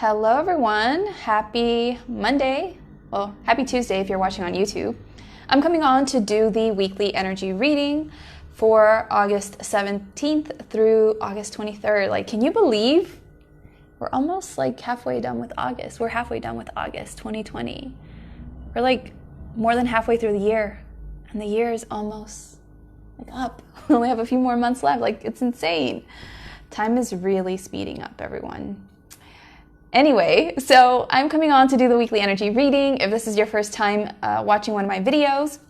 Hello everyone, happy Monday, well, happy Tuesday if you're watching on YouTube. I'm coming on to do the weekly energy reading for August 17th through August 23rd. Like, can you believe we're almost like halfway done with August? We're halfway done with August 2020. We're like more than halfway through the year, and the year is almost like up. We only have a few more months left. Like, it's insane. Time is really speeding up, everyone. Anyway, so I'm coming on to do the weekly energy reading. If this is your first time watching one of my videos,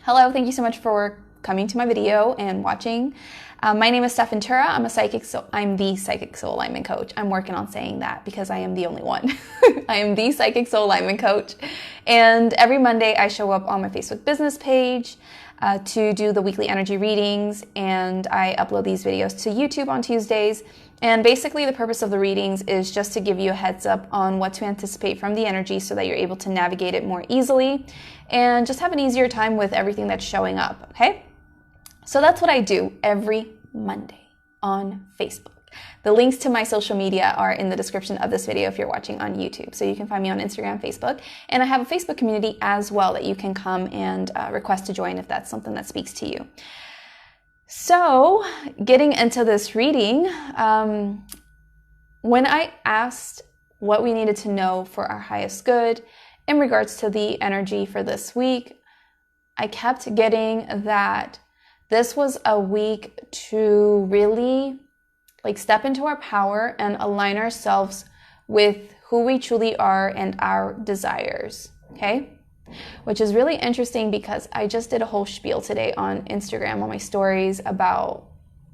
hello, thank you so much for coming to my video and watching. My name is Stef. I'm the Psychic Soul Alignment Coach. I'm working on saying that because I am the only one. I am the Psychic Soul Alignment Coach. And every Monday I show up on my Facebook business page to do the weekly energy readings, and I upload these videos to YouTube on Tuesdays. And basically the purpose of the readings is just to give you a heads up on what to anticipate from the energy so that you're able to navigate it more easily and just have an easier time with everything that's showing up, okay? So that's what I do every Monday on Facebook. The links to my social media are in the description of this video if you're watching on YouTube. So you can find me on Instagram, Facebook, and I have a Facebook community as well that you can come and request to join if that's something that speaks to you. So getting into this reading, when I asked what we needed to know for our highest good in regards to the energy for this week, I kept getting that this was a week to really step into our power and align ourselves with who we truly are and our desires, okay? Which is really interesting because I just did a whole spiel today on Instagram on my stories about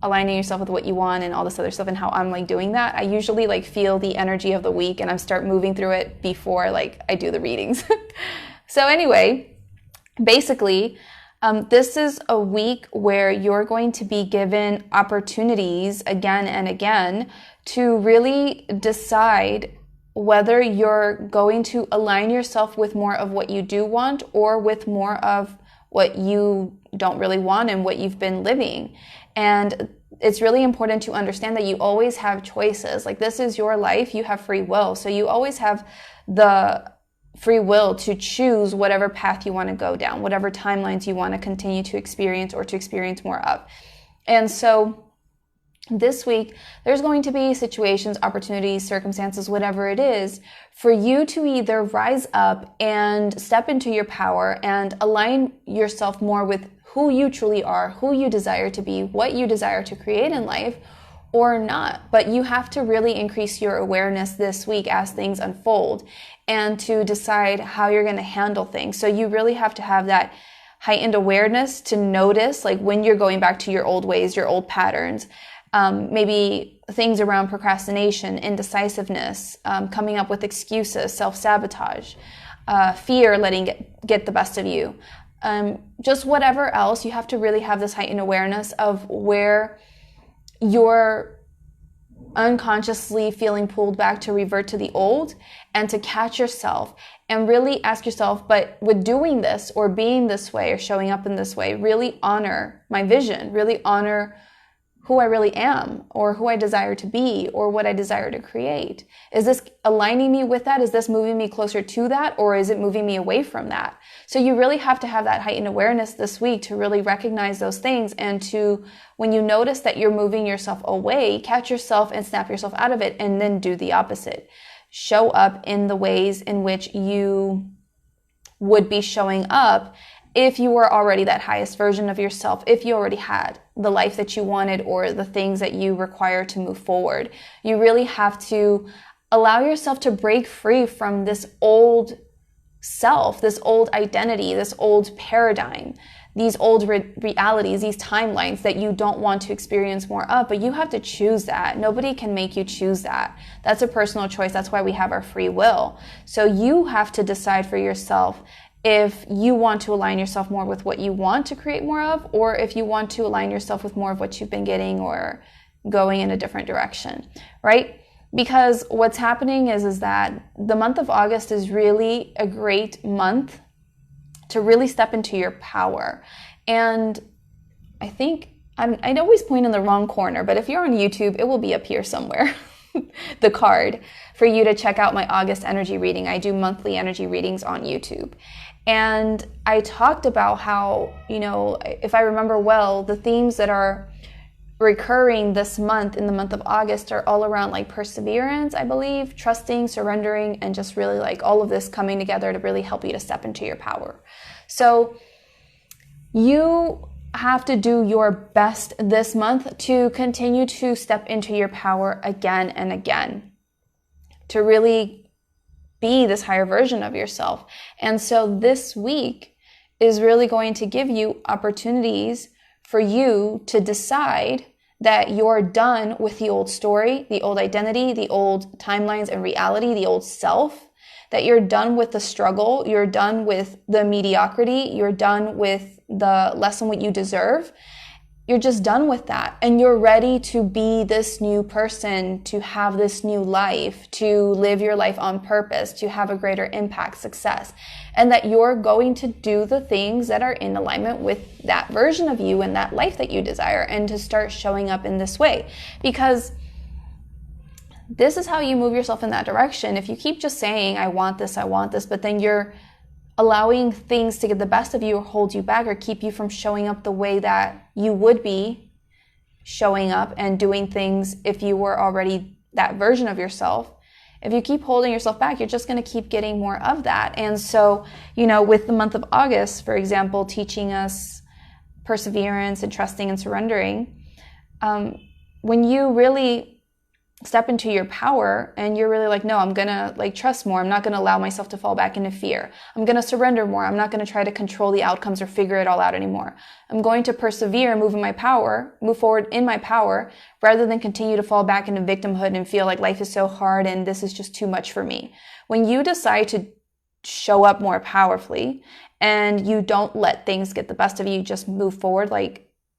aligning yourself with what you want and all this other stuff and how I'm doing that. I usually feel the energy of the week and I start moving through it before I do the readings. So anyway, basically, this is a week where you're going to be given opportunities again and again to really decide whether you're going to align yourself with more of what you do want or with more of what you don't really want and what you've been living. And it's really important to understand that you always have choices. This is your life, you have free will. So you always have the free will to choose whatever path you want to go down, whatever timelines you want to continue to experience or to experience more of. And so this week, there's going to be situations, opportunities, circumstances, whatever it is, for you to either rise up and step into your power and align yourself more with who you truly are, who you desire to be, what you desire to create in life, or not. But you have to really increase your awareness this week as things unfold and to decide how you're going to handle things. So you really have to have that heightened awareness to notice when you're going back to your old ways, your old patterns, maybe things around procrastination, indecisiveness, coming up with excuses, self-sabotage, fear letting get the best of you. Just whatever else, you have to really have this heightened awareness of where you're unconsciously feeling pulled back to revert to the old and to catch yourself and really ask yourself, but with doing this or being this way or showing up in this way, really honor my vision, really honor who I really am or who I desire to be or what I desire to create. Is this aligning me with that? Is this moving me closer to that? Or is it moving me away from that? So you really have to have that heightened awareness this week to really recognize those things and to, when you notice that you're moving yourself away, catch yourself and snap yourself out of it and then do the opposite. Show up in the ways in which you would be showing up if you were already that highest version of yourself, if you already had the life that you wanted or the things that you require to move forward. You really have to allow yourself to break free from this old self, this old identity, this old paradigm, these old realities, these timelines that you don't want to experience more of, but you have to choose that. Nobody can make you choose that. That's a personal choice. That's why we have our free will. So you have to decide for yourself if you want to align yourself more with what you want to create more of, or if you want to align yourself with more of what you've been getting or going in a different direction, right? Because what's happening is that the month of August is really a great month to really step into your power. And I think I'd always point in the wrong corner, but if you're on YouTube, it will be up here somewhere. the card for you to check out my August energy reading. I do monthly energy readings on YouTube. And I talked about how, if I remember well, the themes that are recurring this month, in the month of August, are all around like perseverance, I believe, trusting, surrendering, and just really like all of this coming together to really help you to step into your power. So you have to do your best this month to continue to step into your power again and again, to really be this higher version of yourself. And so this week is really going to give you opportunities for you to decide that you're done with the old story, the old identity, the old timelines and reality, the old self, that you're done with the struggle, you're done with the mediocrity, you're done with the less than what you deserve. You're just done with that. And you're ready to be this new person, to have this new life, to live your life on purpose, to have a greater impact, success. And that you're going to do the things that are in alignment with that version of you and that life that you desire, and to start showing up in this way. Because this is how you move yourself in that direction. If you keep just saying, I want this, but then you're allowing things to get the best of you or hold you back or keep you from showing up the way that you would be showing up and doing things if you were already that version of yourself. If you keep holding yourself back, you're just going to keep getting more of that. And so, with the month of August, for example, teaching us perseverance and trusting and surrendering, when you really step into your power and you're really like, no, I'm going to trust more. I'm not going to allow myself to fall back into fear. I'm going to surrender more. I'm not going to try to control the outcomes or figure it all out anymore. I'm going to persevere and move forward in my power, rather than continue to fall back into victimhood and feel like life is so hard and this is just too much for me. When you decide to show up more powerfully and you don't let things get the best of you, just move forward,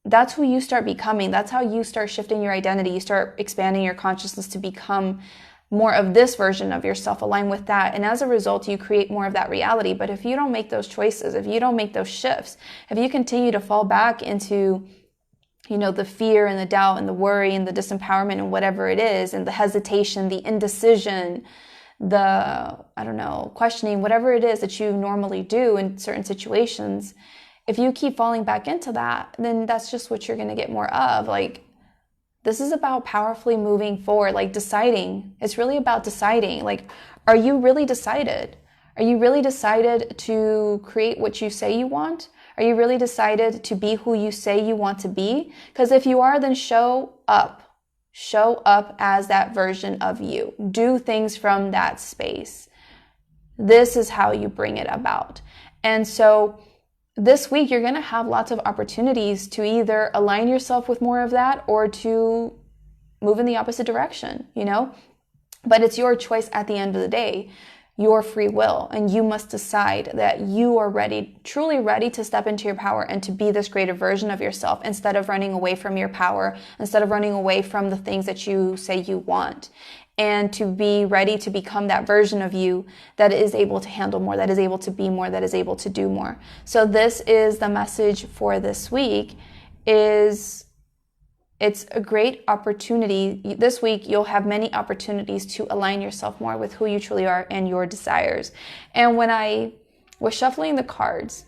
that's who you start becoming. That's how you start shifting your identity. You start expanding your consciousness to become more of this version of yourself, align with that. And as a result, you create more of that reality. But if you don't make those choices, if you don't make those shifts, if you continue to fall back into, the fear and the doubt and the worry and the disempowerment and whatever it is, and the hesitation, the indecision, the, questioning, whatever it is that you normally do in certain situations, if you keep falling back into that, then that's just what you're going to get more of. This is about powerfully moving forward, deciding. It's really about deciding. Are you really decided? Are you really decided to create what you say you want? Are you really decided to be who you say you want to be? Because if you are, then show up. Show up as that version of you. Do things from that space. This is how you bring it about. And so this week, you're going to have lots of opportunities to either align yourself with more of that or to move in the opposite direction, But it's your choice at the end of the day, your free will. And you must decide that you are ready, truly ready to step into your power and to be this greater version of yourself, instead of running away from your power, instead of running away from the things that you say you want. And to be ready to become that version of you that is able to handle more, that is able to be more, that is able to do more. So this is the message for this week, it's a great opportunity. This week, you'll have many opportunities to align yourself more with who you truly are and your desires. And when I was shuffling the cards,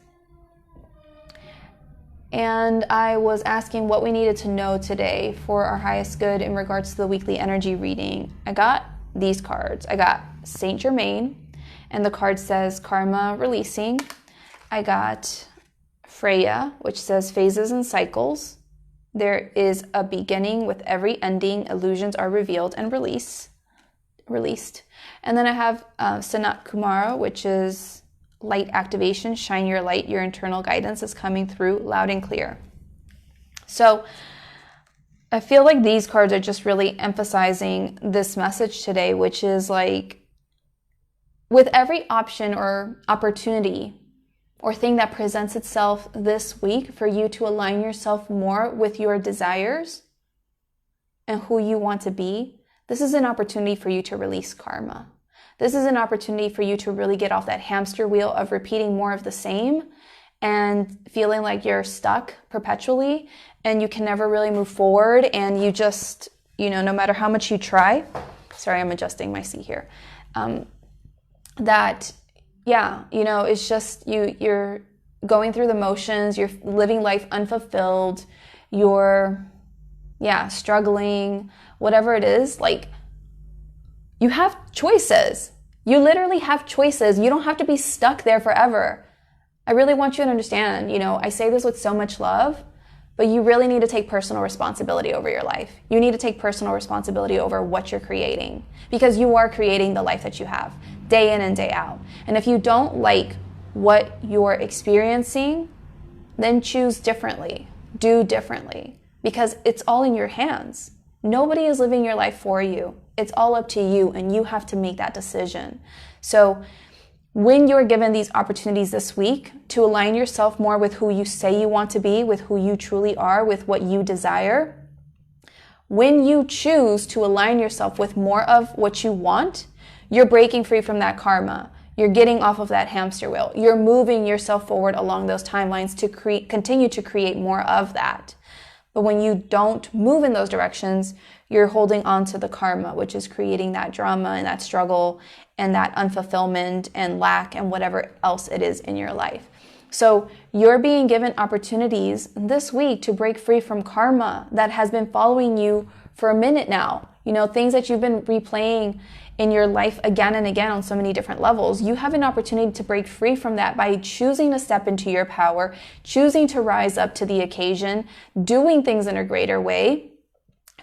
and I was asking what we needed to know today for our highest good in regards to the weekly energy reading, I got these cards. I got Saint Germain, and the card says karma releasing. I got Freya, which says phases and cycles. There is a beginning with every ending. Illusions are revealed and released. And then I have Sanat Kumara, which is light activation, shine your light, your internal guidance is coming through loud and clear. So I feel like these cards are just really emphasizing this message today, which is with every option or opportunity or thing that presents itself this week for you to align yourself more with your desires and who you want to be, this is an opportunity for you to release karma. This is an opportunity for you to really get off that hamster wheel of repeating more of the same and feeling like you're stuck perpetually and you can never really move forward, and you just, no matter how much you try, sorry, I'm adjusting my seat here. That, yeah, you know, it's just you're going through the motions, you're living life unfulfilled, you're, struggling, whatever it is, like, you have choices. You literally have choices. You don't have to be stuck there forever. I really want you to understand, you know, I say this with so much love, but you really need to take personal responsibility over your life. You need to take personal responsibility over what you're creating, because you are creating the life that you have day in and day out. And if you don't like what you're experiencing, then choose differently, do differently, because it's all in your hands. Nobody is living your life for you. It's all up to you, and you have to make that decision. So when you're given these opportunities this week to align yourself more with who you say you want to be, with who you truly are, with what you desire, when you choose to align yourself with more of what you want, you're breaking free from that karma. You're getting off of that hamster wheel. You're moving yourself forward along those timelines to continue to create more of that. But when you don't move in those directions, you're holding on to the karma, which is creating that drama and that struggle and that unfulfillment and lack and whatever else it is in your life. So you're being given opportunities this week to break free from karma that has been following you for a minute now. You know, things that you've been replaying in your life again and again on so many different levels. You have an opportunity to break free from that by choosing to step into your power, choosing to rise up to the occasion, doing things in a greater way,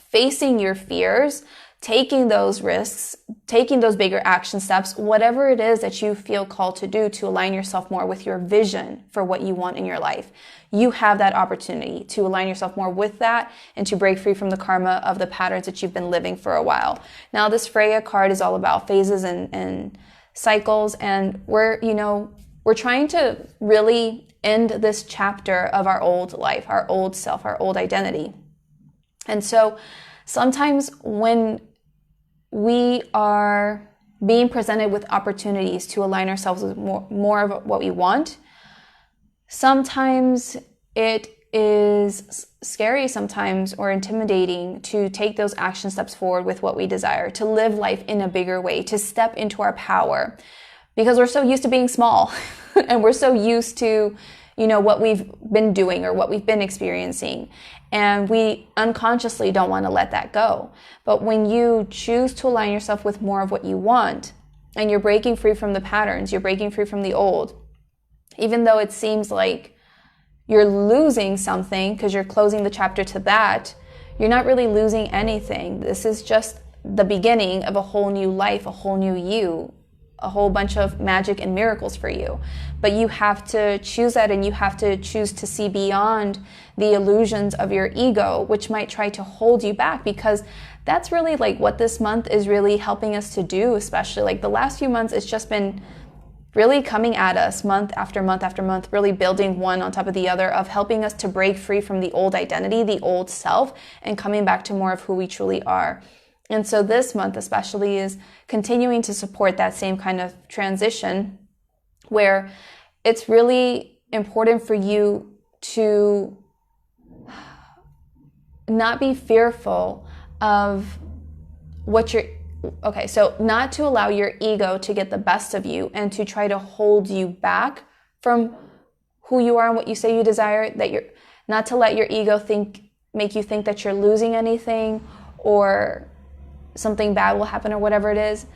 facing your fears, taking those risks, taking those bigger action steps, whatever it is that you feel called to do to align yourself more with your vision for what you want in your life. You have that opportunity to align yourself more with that and to break free from the karma of the patterns that you've been living for a while. Now, this Freya card is all about phases and cycles, and we're trying to really end this chapter of our old life, our old self, our old identity. And so sometimes when we are being presented with opportunities to align ourselves with more of what we want, sometimes it is scary sometimes or intimidating to take those action steps forward with what we desire, to live life in a bigger way, to step into our power, because we're so used to being small and we're so used to, you know, what we've been doing or what we've been experiencing. And we unconsciously don't want to let that go. But when you choose to align yourself with more of what you want, and you're breaking free from the patterns, you're breaking free from the old, even though it seems like you're losing something because you're closing the chapter to that, you're not really losing anything. This is just the beginning of a whole new life, a whole new you, a whole bunch of magic and miracles for you. But you have to choose that, and you have to choose to see beyond the illusions of your ego, which might try to hold you back, because that's really like what this month is really helping us to do, especially like the last few months. It's just been really coming at us month after month after month, really building one on top of the other, of helping us to break free from the old identity, the old self, and coming back to more of who we truly are. And so this month especially is continuing to support that same kind of transition, where it's really important for you to not be fearful of what you're, so not to allow your ego to get the best of you and to try to hold you back from who you are and what you say you desire, that you're not to let your ego make you think that you're losing anything or something bad will happen or whatever it is,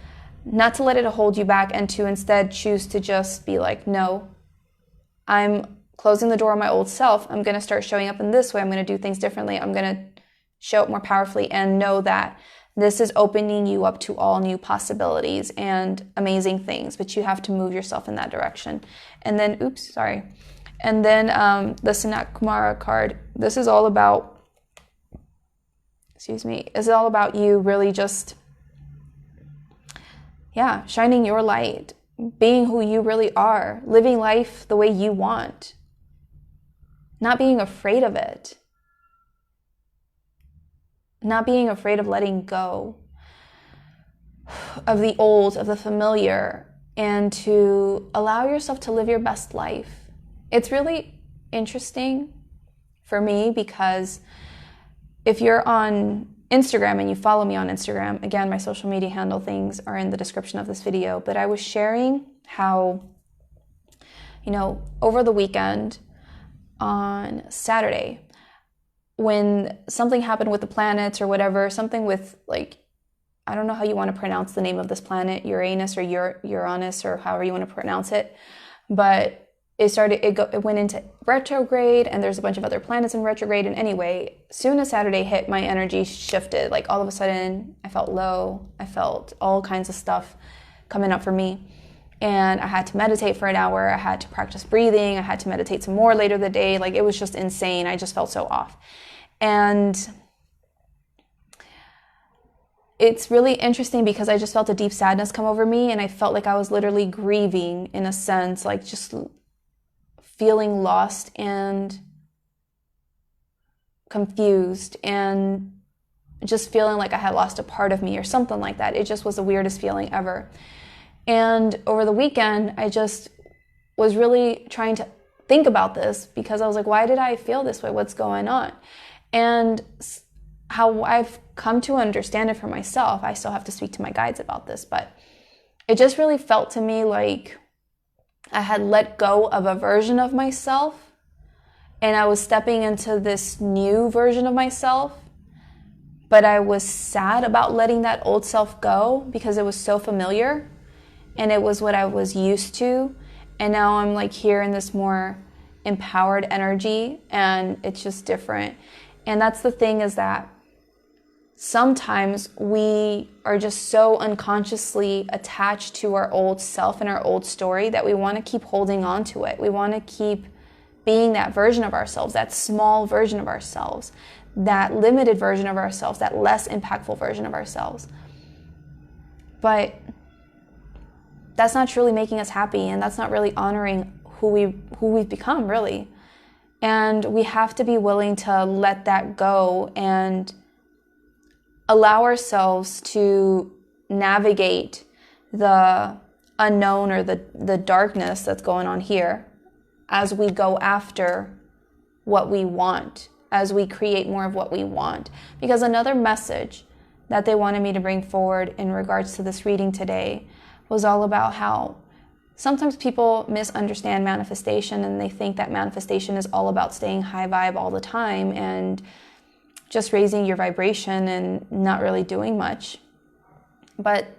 not to let it hold you back, and to instead choose to just be like, no, I'm closing the door on my old self. I'm going to start showing up in this way. I'm going to do things differently. I'm going to show up more powerfully, and know that this is opening you up to all new possibilities and amazing things, but you have to move yourself in that direction. And then, And then the Sanat Kumara card, this is all about, is all about you really just, shining your light, being who you really are, living life the way you want, not being afraid of it, not being afraid of letting go of the old, of the familiar, and to allow yourself to live your best life. It's really interesting for me, because if you're on Instagram and you follow me on Instagram, again, my social media handle things are in the description of this video, but I was sharing how, over the weekend on Saturday, when something happened with the planets or whatever, something with I don't know how you want to pronounce the name of this planet, Uranus or Uranus or however you want to pronounce it, but it went into retrograde, and there's a bunch of other planets in retrograde. And anyway, soon as Saturday hit, my energy shifted. All of a sudden, I felt low. I felt all kinds of stuff coming up for me. And I had to meditate for an hour. I had to practice breathing. I had to meditate some more later the day. It was just insane. I just felt so off. And it's really interesting because I just felt a deep sadness come over me, and I felt like I was literally grieving in a sense, just feeling lost and confused and just feeling like I had lost a part of me or something like that. It just was the weirdest feeling ever. And over the weekend, I just was really trying to think about this because I was like, why did I feel this way? What's going on? And how I've come to understand it for myself, I still have to speak to my guides about this, but it just really felt to me like I had let go of a version of myself and I was stepping into this new version of myself, but I was sad about letting that old self go because it was so familiar and it was what I was used to. And now I'm here in this more empowered energy, and it's just different. And that's the thing, is that sometimes we are just so unconsciously attached to our old self and our old story that we want to keep holding on to it. We want to keep being that version of ourselves, that small version of ourselves, that limited version of ourselves, that less impactful version of ourselves. But that's not truly making us happy, and that's not really honoring who we've become, really. And we have to be willing to let that go and allow ourselves to navigate the unknown or the darkness that's going on here as we go after what we want, as we create more of what we want. Because another message that they wanted me to bring forward in regards to this reading today was all about how sometimes people misunderstand manifestation, and they think that manifestation is all about staying high vibe all the time and just raising your vibration and not really doing much. But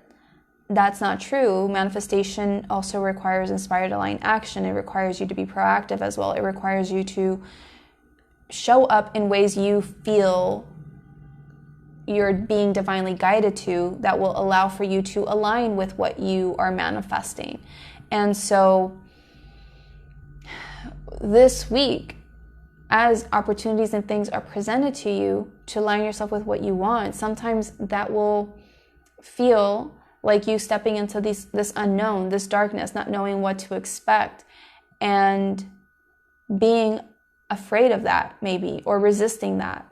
that's not true. Manifestation also requires inspired aligned action. It requires you to be proactive as well. It requires you to show up in ways you feel you're being divinely guided to, that will allow for you to align with what you are manifesting. And so this week, as opportunities and things are presented to you to align yourself with what you want, sometimes that will feel like you stepping into this unknown, this darkness, not knowing what to expect, and being afraid of that maybe, or resisting that,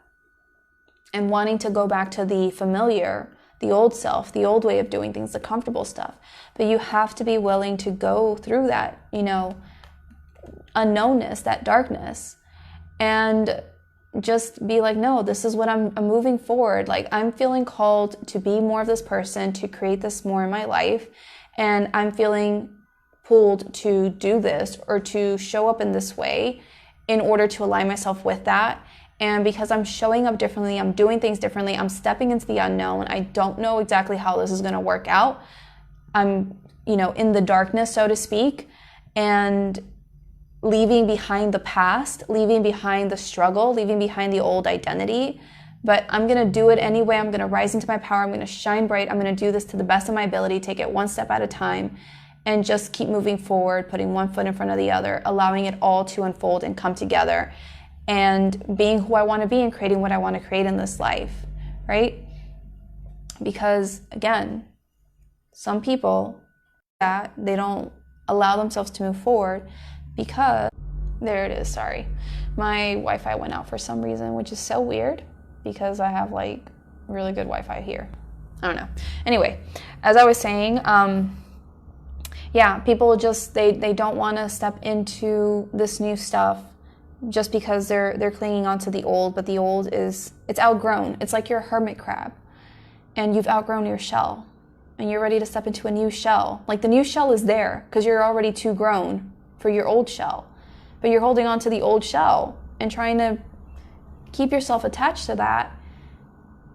and wanting to go back to the familiar, the old self, the old way of doing things, the comfortable stuff. But you have to be willing to go through that, unknownness, that darkness, and just be like, no, this is what I'm moving forward. I'm feeling called to be more of this person, to create this more in my life. And I'm feeling pulled to do this or to show up in this way in order to align myself with that. And because I'm showing up differently, I'm doing things differently, I'm stepping into the unknown. I don't know exactly how this is going to work out. I'm, in the darkness, so to speak, and leaving behind the past, leaving behind the struggle, leaving behind the old identity. But I'm going to do it anyway. I'm going to rise into my power. I'm going to shine bright. I'm going to do this to the best of my ability, take it one step at a time, and just keep moving forward, putting one foot in front of the other, allowing it all to unfold and come together, and being who I want to be and creating what I want to create in this life, right? Because, again, some people, that they don't allow themselves to move forward because, there it is, sorry. My Wi-Fi went out for some reason, which is so weird because I have really good Wi-Fi here. I don't know. Anyway, as I was saying, people just, they don't want to step into this new stuff just because they're clinging on to the old, but the old it's outgrown. It's like you're a hermit crab and you've outgrown your shell and you're ready to step into a new shell. Like the new shell is there because you're already too grown for your old shell, but you're holding on to the old shell and trying to keep yourself attached to that.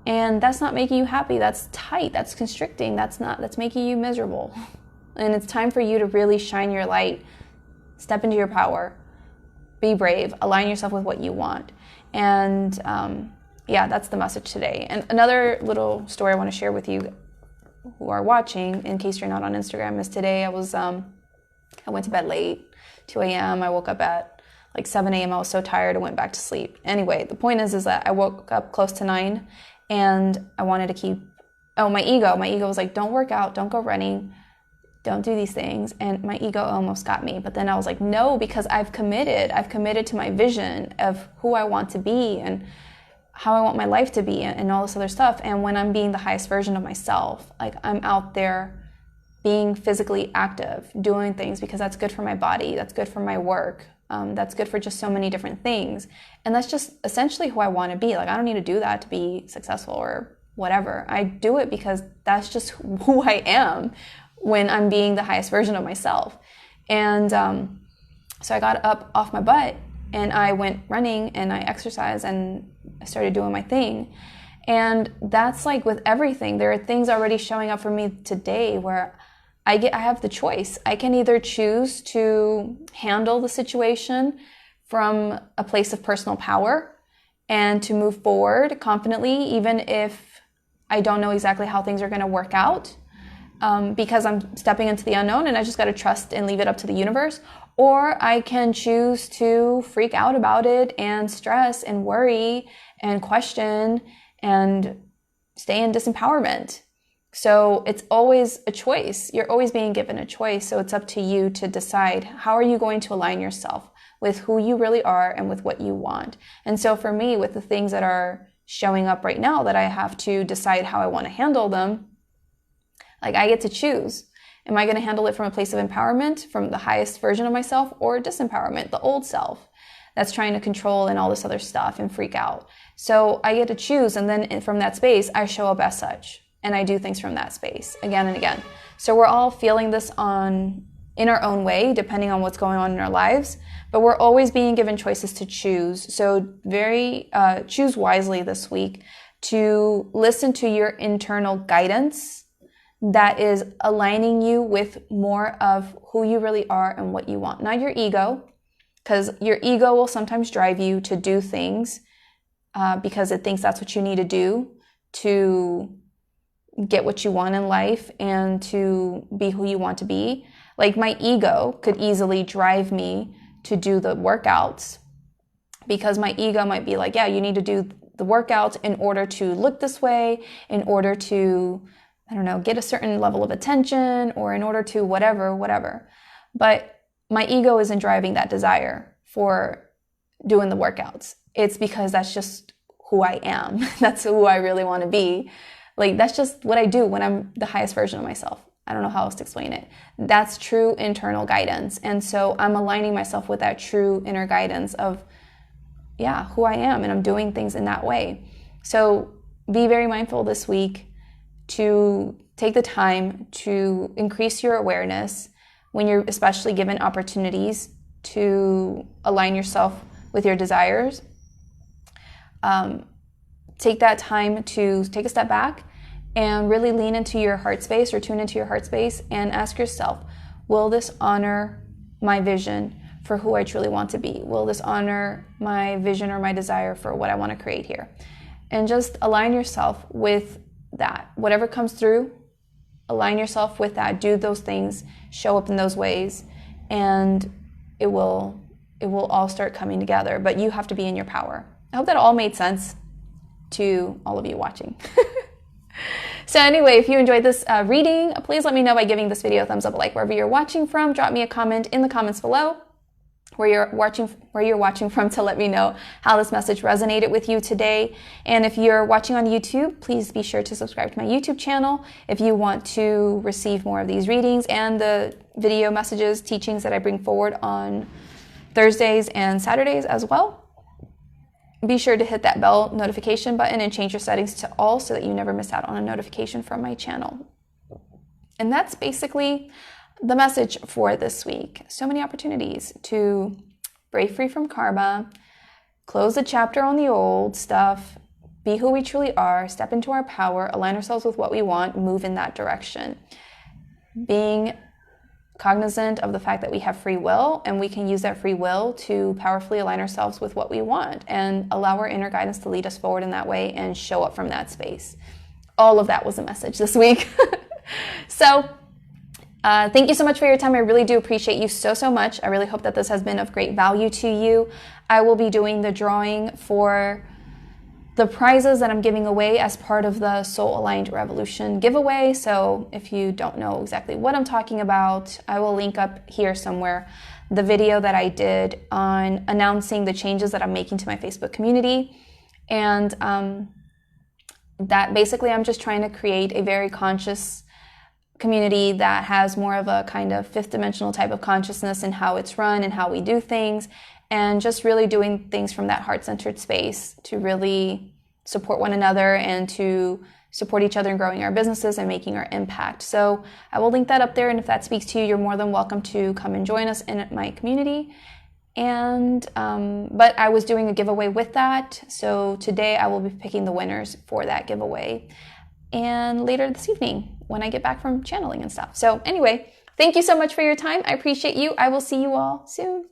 And that's not making you happy. That's tight. That's constricting. That's making you miserable. And it's time for you to really shine your light, step into your power, be brave, align yourself with what you want. And yeah, that's the message today. And another little story I want to share with you who are watching, in case you're not on Instagram, is today I went to bed late, 2 a.m. I woke up at like 7 a.m. I was so tired, I went back to sleep. Anyway, the point is that I woke up close to 9 and I wanted to keep, my ego was like, don't work out, don't go running, don't do these things. And my ego almost got me. But then I was like, no, because I've committed to my vision of who I want to be and how I want my life to be and all this other stuff. And when I'm being the highest version of myself, like I'm out there being physically active, doing things because that's good for my body, that's good for my work, that's good for just so many different things. And that's just essentially who I want to be. Like I don't need to do that to be successful or whatever. I do it because that's just who I am when I'm being the highest version of myself. And so I got up off my butt and I went running and I exercised and I started doing my thing. And that's like with everything. There are things already showing up for me today where I have the choice. I can either choose to handle the situation from a place of personal power and to move forward confidently, even if I don't know exactly how things are going to work out, because I'm stepping into the unknown and I just got to trust and leave it up to the universe. Or I can choose to freak out about it and stress and worry and question and stay in disempowerment. So it's always a choice. You're always being given a choice. So it's up to you to decide how are you going to align yourself with who you really are and with what you want. And so for me, with the things that are showing up right now that I have to decide how I want to handle them, like I get to choose. Am I going to handle it from a place of empowerment, from the highest version of myself, or disempowerment, the old self that's trying to control and all this other stuff and freak out? So I get to choose, and then from that space, I show up as such, and I do things from that space again and again. So we're all feeling this in our own way, depending on what's going on in our lives, but we're always being given choices to choose. So choose wisely this week to listen to your internal guidance that is aligning you with more of who you really are and what you want, not your ego, because your ego will sometimes drive you to do things because it thinks that's what you need to do to get what you want in life and to be who you want to be. Like my ego could easily drive me to do the workouts because my ego might be like, yeah, you need to do the workouts in order to look this way, in order to, I don't know, get a certain level of attention, or in order to whatever. But my ego isn't driving that desire for doing the workouts. It's because that's just who I am. That's who I really want to be. Like, that's just what I do when I'm the highest version of myself. I don't know how else to explain it. That's true internal guidance. And so I'm aligning myself with that true inner guidance of, yeah, who I am. And I'm doing things in that way. So be very mindful this week to take the time to increase your awareness when you're especially given opportunities to align yourself with your desires. Take that time to take a step back and really lean into your heart space or tune into your heart space and ask yourself, will this honor my vision for who I truly want to be? Will this honor my vision or my desire for what I want to create here? And just align yourself with that. Whatever comes through, align yourself with that. Do those things, show up in those ways, and it will all start coming together. But you have to be in your power. I hope that all made sense to all of you watching. So anyway, if you enjoyed this reading, please let me know by giving this video a thumbs up, a like wherever you're watching from. Drop me a comment in the comments below where you're watching from to let me know how this message resonated with you today. And if you're watching on YouTube, please be sure to subscribe to my YouTube channel if you want to receive more of these readings and the video messages, teachings that I bring forward on Thursdays and Saturdays as well. Be sure to hit that bell notification button and change your settings to all so that you never miss out on a notification from my channel. And that's basically the message for this week. So many opportunities to break free from karma, close the chapter on the old stuff, be who we truly are, step into our power, align ourselves with what we want, move in that direction. Being cognizant of the fact that we have free will and we can use that free will to powerfully align ourselves with what we want and allow our inner guidance to lead us forward in that way and show up from that space. All of that was a message this week. So thank you so much for your time. I really do appreciate you so much. I really hope that this has been of great value to you. I will be doing the drawing for the prizes that I'm giving away as part of the Soul Aligned Revolution giveaway. So if you don't know exactly what I'm talking about, I will link up here somewhere the video that I did on announcing the changes that I'm making to my Facebook community. And that basically I'm just trying to create a very conscious community that has more of a kind of fifth dimensional type of consciousness in how it's run and how we do things, and just really doing things from that heart-centered space to really support one another and to support each other in growing our businesses and making our impact. So I will link that up there, and if that speaks to you, you're more than welcome to come and join us in my community. And but I was doing a giveaway with that, so today I will be picking the winners for that giveaway, and later this evening when I get back from channeling and stuff. So anyway, thank you so much for your time. I appreciate you. I will see you all soon.